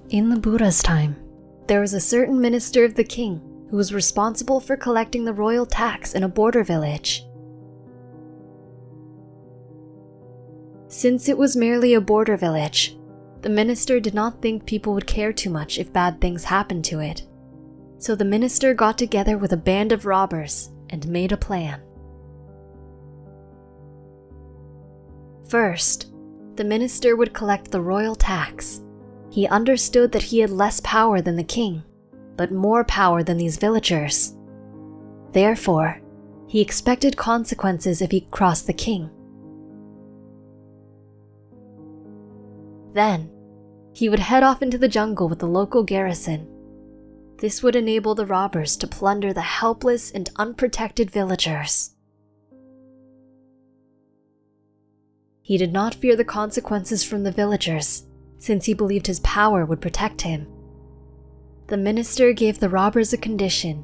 In the Buddha's time, there was a certain minister of the king who was responsible for collecting the royal tax in a border village. Since it was merely a border village, the minister did not think people would care too much if bad things happened to it. So the minister got together with a band of robbers and made a plan. First, the minister would collect the royal tax. He understood that he had less power than the king, but more power than these villagers. Therefore, he expected consequences if he crossed the king. Then, he would head off into the jungle with the local garrison. This would enable the robbers to plunder the helpless and unprotected villagers. He did not fear the consequences from the villagers, since he believed his power would protect him. The minister gave the robbers a condition.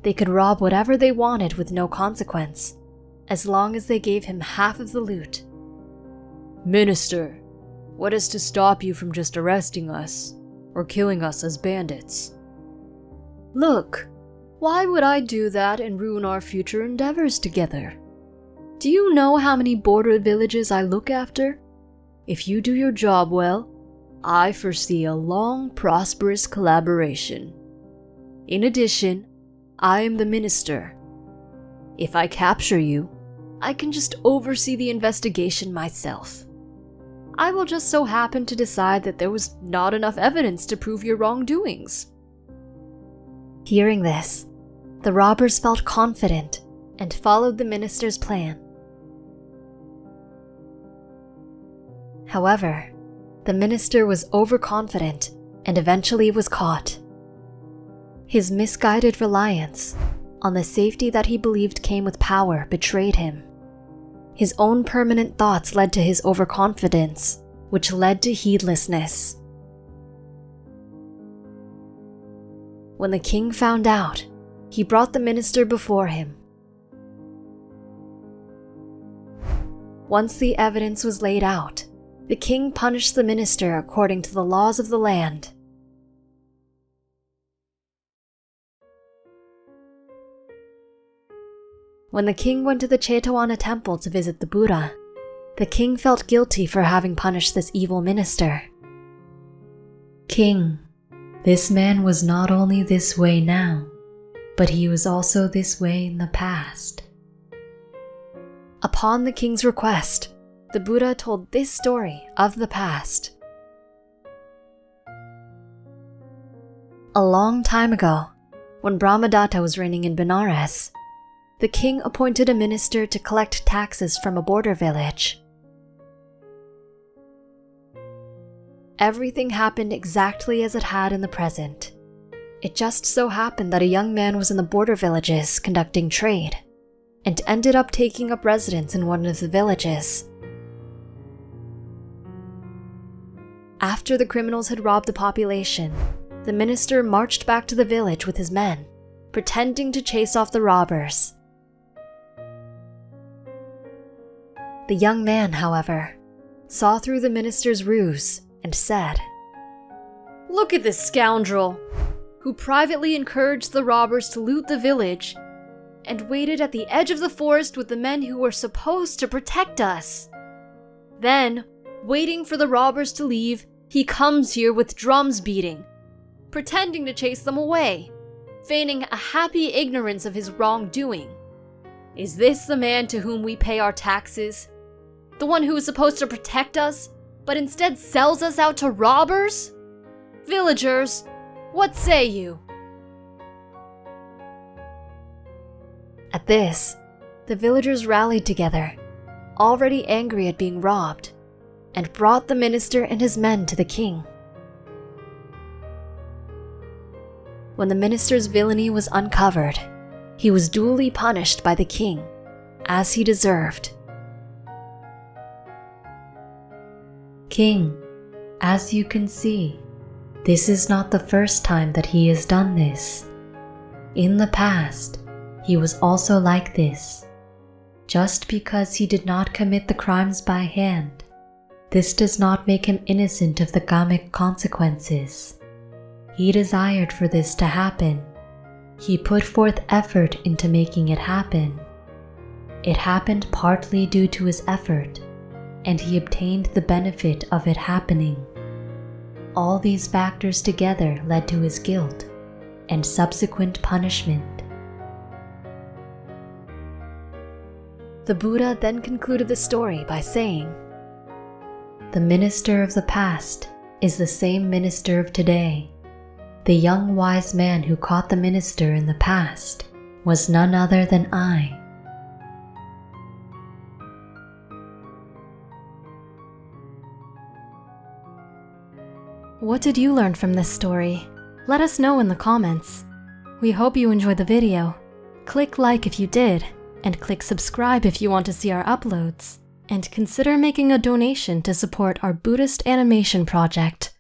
They could rob whatever they wanted with no consequence, as long as they gave him half of the loot. Minister, what is to stop you from just arresting us, or killing us as bandits? Look, why would I do that and ruin our future endeavors together? Do you know how many border villages I look after? If you do your job well, I foresee a long, prosperous collaboration. In addition, I am the minister. If I capture you, I can just oversee the investigation myself. I will just so happen to decide that there was not enough evidence to prove your wrongdoings. Hearing this, the robbers felt confident and followed the minister's plan. However, the minister was overconfident and eventually was caught. His misguided reliance on the safety that he believed came with power betrayed him. His own permanent thoughts led to his overconfidence, which led to heedlessness. When the king found out, he brought the minister before him. Once the evidence was laid out, the king punished the minister according to the laws of the land. When the king went to the Chetavana temple to visit the Buddha, the king felt guilty for having punished this evil minister. King, this man was not only this way now, but he was also this way in the past. Upon the king's request, the Buddha told this story of the past. A long time ago, when Brahmadatta was reigning in Benares, the king appointed a minister to collect taxes from a border village. Everything happened exactly as it had in the present. It just so happened that a young man was in the border villages conducting trade, and ended up taking up residence in one of the villages. After the criminals had robbed the population, the minister marched back to the village with his men, pretending to chase off the robbers. The young man, however, saw through the minister's ruse and said, "Look at this scoundrel, who privately encouraged the robbers to loot the village and waited at the edge of the forest with the men who were supposed to protect us. Then, waiting for the robbers to leave, he comes here with drums beating, pretending to chase them away, feigning a happy ignorance of his wrongdoing. Is this the man to whom we pay our taxes? The one who is supposed to protect us, but instead sells us out to robbers? Villagers, what say you?" At this, the villagers rallied together, already angry at being robbed, and brought the minister and his men to the king. When the minister's villainy was uncovered, he was duly punished by the king, as he deserved. King, as you can see, this is not the first time that he has done this. In the past, he was also like this. Just because he did not commit the crimes by hand, This does not make him innocent of the karmic consequences. He desired for this to happen. He put forth effort into making it happen. It happened partly due to his effort, and he obtained the benefit of it happening. All these factors together led to his guilt and subsequent punishment. The Buddha then concluded the story by saying, "The minister of the past is the same minister of today. The young wise man who caught the minister in the past was none other than I." What did you learn from this story? Let us know in the comments. We hope you enjoyed the video. Click like if you did, and click subscribe if you want to see our uploads. And consider making a donation to support our Buddhist animation project.